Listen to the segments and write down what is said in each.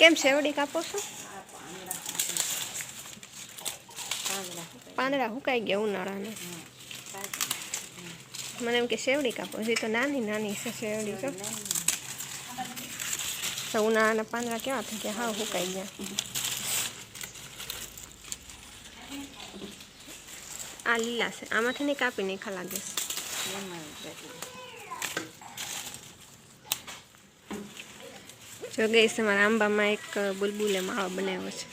કેમ શેવડી કાપો છો? પાંદડા હુકાઈ ગયા ઉનાળાના. મને એમ કે શેવડી કાપો. હજી તો નાની નાની છે શેવડી. તો ઉનાળાના પાંદડા કેવા થઈ ગયા? હાવ હુકાઈ ગયા. આ લીલા છે. આમાંથી નહીં કાપી નાખા લાગે છે. જો ગઈ છે મારા આંબામાં એક બુલબુલે માળો બનાવ્યો છે.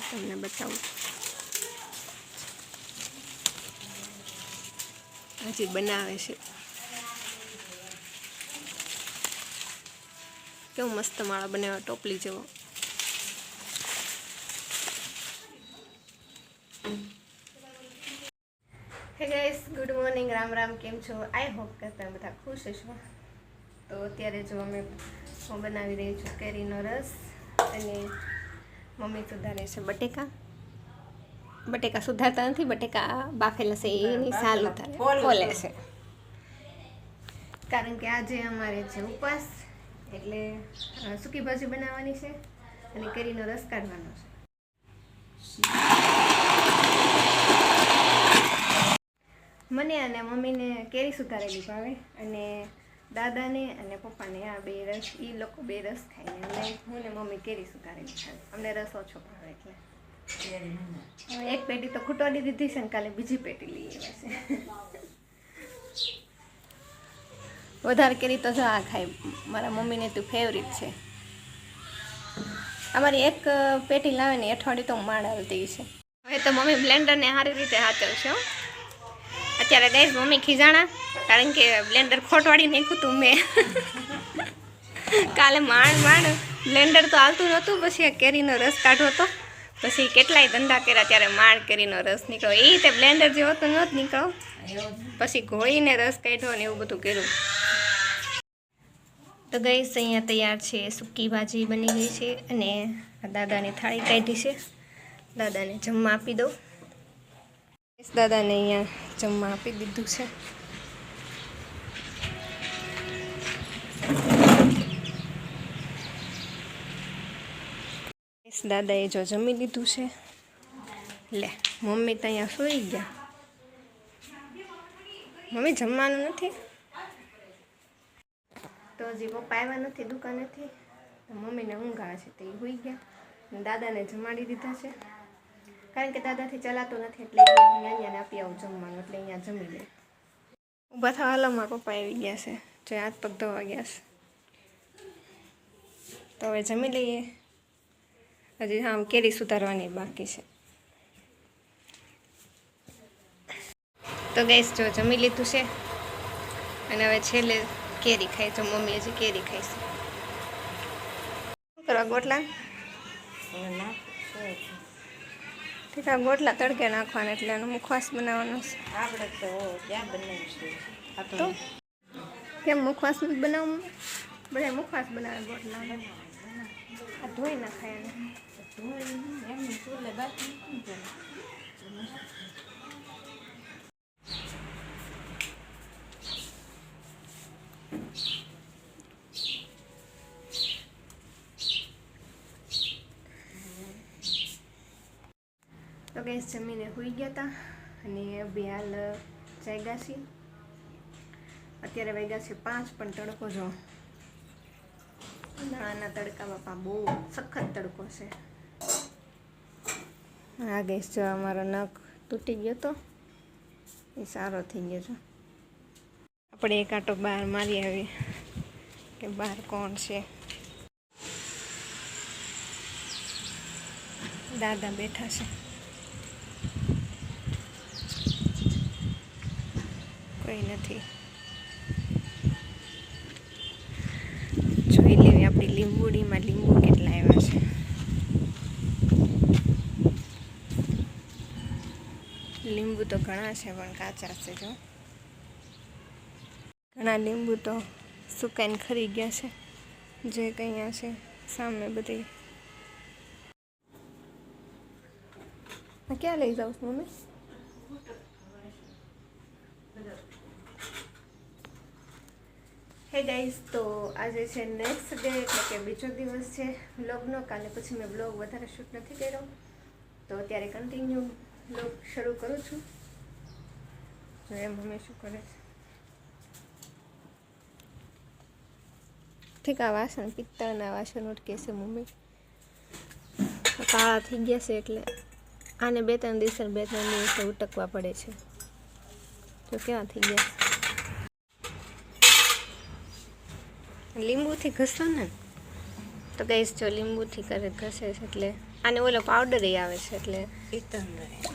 તમને બતાવું. હજી બનાવે છે. કેવો મસ્ત માળો બનાવ્યો, ટોપલી જેવો. હે guys, good morning, Ram Ram. કેમ છો? આઈ હોપ કે તમે બધા ખુશ હશો. તો અત્યારે જો હું બનાવી રહી છું કેરીનો રસ, અને મમ્મી સુધારે છે બટેકા. બટેકા સુધારતા નથી, બટેકા બાફેલા છે એની સાલ ઉતારે ખોલે છે. કારણ કે આજે અમારે છે ઉપવાસ, એટલે સૂકી ભાજી બનાવવાની છે અને કેરીનો રસ કાઢવાનો છે. મને અને મમ્મીને કેરી સુધારેલી ભાવે, અને દાદાને અને પપ્પાને આ બે રસ, એ લોકો બે રસ ખાય, અને હું ને મમ્મી કેરી સુધારેલી ખાય. અમને રસ ઓછો ભાવે એટલે એક પેટી તો ખૂટવાડી દીધી છે ને કાલે બીજી પેટી લઈ આવ્યા છે. વધારે કેરી તો જો આ ખાય. મારા મમ્મીને તો ફેવરિટ છે. અમારી એક પેટી લાવે ને અઠવાડિયું તો માંડ હાલતી છે. હવે તો મમ્મી બ્લેન્ડરને સારી રીતે હાચવશે. અત્યારે ગઈ મમ્મી ખીજાણા, કારણ કે બ્લેન્ડર ખોટવાડી નાખ્યું હતું મેં. કાલે માંડ બ્લેન્ડર તો હાલતું નહોતું. પછી કેરીનો રસ કાઢવો હતો, પછી કેટલાય ધંધા કર્યા ત્યારે માંડ કેરીનો રસ નીકળ્યો. એ રીતે બ્લેન્ડર જેવો તો નહોતો નીકળ્યો. પછી ઘોળીને રસ કાઢ્યો ને એવું બધું કર્યું. તો ગઈસ અહીંયા તૈયાર છે, સૂકી ભાજી બની ગઈ છે, અને દાદાની થાળી કાઢી છે. દાદાને જમવા આપી દઉં. દાદાને અહીંયા જમવા આપી દીધું છે. દાદાએ જો જમી લીધું છે. લે મમ્મી તો અહીંયા સૂઈ ગયા. મમ્મી જમવાનું નથી તો હજી પપ્પા આવ્યા નથી દુકાનેથી, તો મમ્મીને ઊંઘ આવે છે, તો એ સૂઈ ગયા. દાદાને જમાડી દીધા છે, કારણ કે દાદાથી ચલાતું નથી, એટલે અહીંયા આપી આવું જમવાનું, એટલે અહીંયા જમી લે. ઊભા થવા હાલો, મારા પપ્પા આવી ગયા છે, જે હાથ પગ ધોવા ગયા છે. તો હવે જમી લઈએ. હજી હા કેરી સુધારવાની બાકી છે. તો ગઈશ જો જમી લીધું છે, અને હવે છેલ્લે કેરી ખાય. તો મમ્મી હજી કેરી ખાઈશ. શું કરવા ગોટલા? ઠીક, આ ગોટલા તડકે નાખવાના, એટલે એનો મુખવાસ બનાવવાનો છે. આપણે તો ક્યાં બનાવીશું? તો કેમ મુખવાસ નથી બનાવવું? બધા મુખવાસ બનાવે ગોટલા. આ ધોઈ નાખાય એને. એમની ચૂલે બાકી તો ગેસ જમીને સૂઈ ગયા હતા, અને બે હાલ જાગ્યા છીએ. અત્યારે વાગ્યા છે 5, પણ તડકો જો ઉનાળાના તડકા બાપા બહુ સખત તડકો છે. આ ગેસ જો અમારો નખ તૂટી ગયો તો એ સારો થઈ ગયો છે. આપણે એક આંટો બહાર મારી આવીએ કે બહાર કોણ છે. દાદા બેઠા છે, કોઈ નથી. જોઈ લેવી આપણી લીંબુડીમાં લીંબુ કેટલા આવ્યા છે. લીંબુ તો ઘણા છે, પણ કાચા છે. જો ઘણા લીંબુ તો સુકાઈને ખરી ગયા છે, જે કંઈ છે સામે બધી. ક્યાં લઈ જાઉં છું મમ્મી? હે ગાઈસ, તો આજે છે નેક્સ્ટ ડે, એટલે કે બીજો દિવસ છે વ્લોગનો. કાલે પછી મેં વ્લોગ વધારે શૂટ નથી કર્યો, તો અત્યારે કન્ટિન્યુ વ્લોગ શરૂ કરું છું. જો એ મમ્મી શું કરે છે. ઠીક, આ વાસણ પિત્તળના વાસણ ઉટકે છે મમ્મી, કાળા થઈ ગયા છે એટલે આને 2-3 દિવસે ઉટકવા પડે છે. તો કેવા થઈ ગયા લીંબુથી ઘસો ને, તો ગઈશ જો લીંબુથી કરે ઘસે છે એટલે આને ઓલો પાવડર આવે છે, એટલે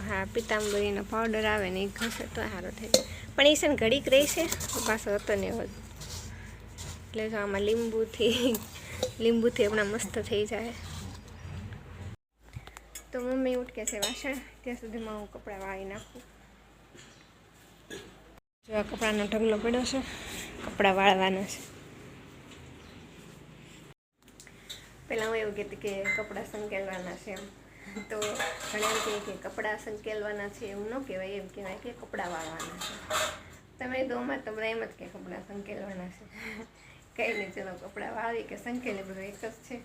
હા પિતાંબરીનો પાવડર આવે ને એ ઘસે તો સારો થઈ જાય. પણ એ છે ને ઘડીક રહી છે, પાછો હતો ને એવો, એટલે જો આમાં લીંબુથી હમણાં મસ્ત થઈ જાય. તો મમ્મી ઉટકે છે વાસણ, ત્યાં સુધીમાં હું કપડાં વાળી નાખું. જો આ કપડાનો ઢગલો પડ્યો છે, કપડાં વાળવાના છે. પહેલાં હું એવું કહેતી કે કપડાં સંકેલવાના છે એમ, તો ઘણા એમ કહે કે કપડાં સંકેલવાના છે એવું ન કહેવાય, એમ કહેવાય કે કપડાં વાળવાના છે. તમે દોમાં તમને એમ જ કે કપડાં સંકેલવાના છે. કંઈ નહીં, ચલો કપડાં વાળી કે સંકેલે બધું એક જ છે.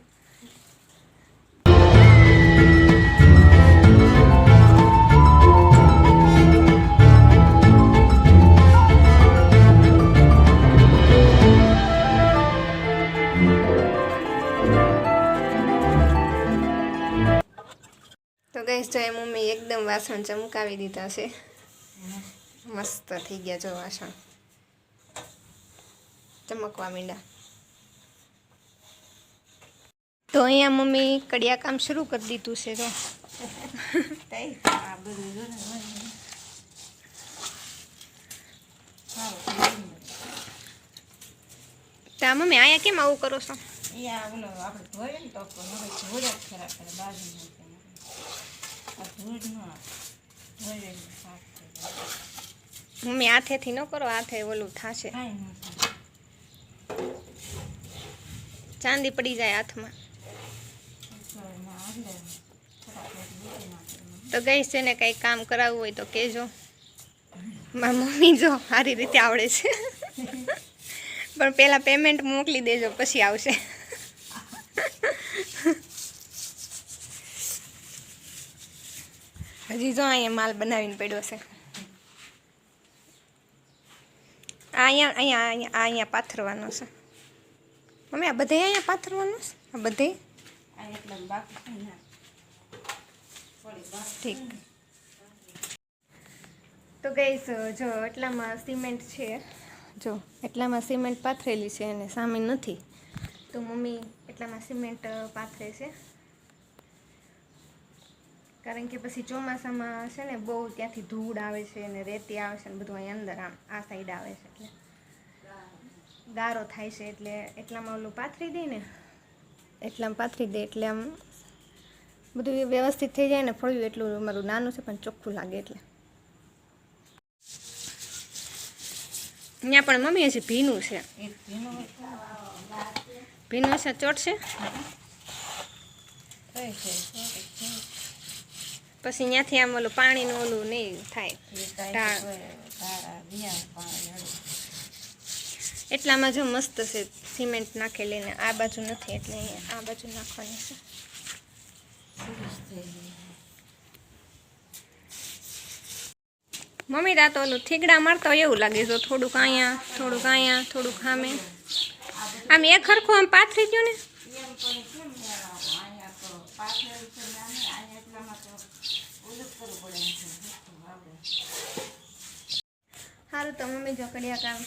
તો ગઈશ જો એ મમ્મી એકદમ વાસણ ચમકાવી દીધા છે, મસ્ત થઈ ગયા. જો વાસણ ચમકવા માંડ્યા. તો અહીંયા મમ્મી કડિયા કામ શરૂ કરી દીધું છે. જો તા મમ્મી અહીંયા કેમ આવું કરો છો? મમ્મી હાથેથી ન કરો, હાથે ઓલું થશે, ચાંદી પડી જાય હાથમાં. તો ગઈશ છે ને કંઈ કામ કરાવવું હોય તો કહેજો. મારી મમ્મી જો સારી રીતે આવડે છે, પણ પહેલાં પેમેન્ટ મોકલી દેજો પછી આવશે. હજી જો અહીંયા માલ બનાવીને પડ્યો છે. અહીંયા પાથરવાનો છે મમ્મી. આ બધે અહીંયા પાથરવાનું છે, આ બધે ઠીક. તો ગઈશ જો એટલામાં સિમેન્ટ છે, જો એટલામાં સિમેન્ટ પાથરેલી છે અને સામે નથી, તો મમ્મી એટલામાં સિમેન્ટ પાથરે છે. કારણ કે પછી ચોમાસામાં છે ને બહુ ત્યાંથી ધૂળ આવે છે અને રેતી આવે છે ને બધું અહીં અંદર આમ આ સાઈડ આવે છે, એટલે ગારો થાય છે. એટલે એટલામાં ઓલું પાથરી દે ને, એટલામાં પાથરી દે એટલે આમ બધું વ્યવસ્થિત થઈ જાય ને. ફળ્યું એટલું મારું નાનું છે પણ ચોખ્ખું લાગે એટલે. અહીંયા પણ મમ્મી હજી ભીનું છે, ભીનું છે, ચોટશે પછી ત્યાંથી આમ ઓલું પાણીનું ઓલું નહીં થાય. એટલામાં જો મસ્ત છે સિમેન્ટ નાખેલી ને આ બાજુ નથી, એટલે અહીંયા આ બાજુ નાખવાની છે. મમ્મી તા તો ઓલું થીગડા મારતા હોય એવું લાગે છે, થોડુંક અહીંયા થોડુંક અહીંયા થોડુંક સામે, આમ એક ખરખું આમ પાથરી ગયું ને. સારું, તો મમ્મી જો કડિયા કામ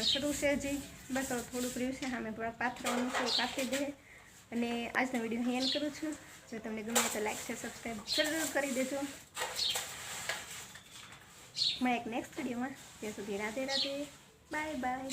શરૂ છે હજી, બસ થોડુંક રહ્યું છે, સામે પાથરવાનું છે, કાપી દે. અને આજનો વિડીયો અહીં એન્ડ કરું છું. જો તમને ગમે તો લાઈક છે, સબસ્ક્રાઈબ જરૂર કરી દેજો. મળે એક નેક્સ્ટ વિડીયોમાં. ત્યાં સુધી રાધે રાધે, બાય બાય.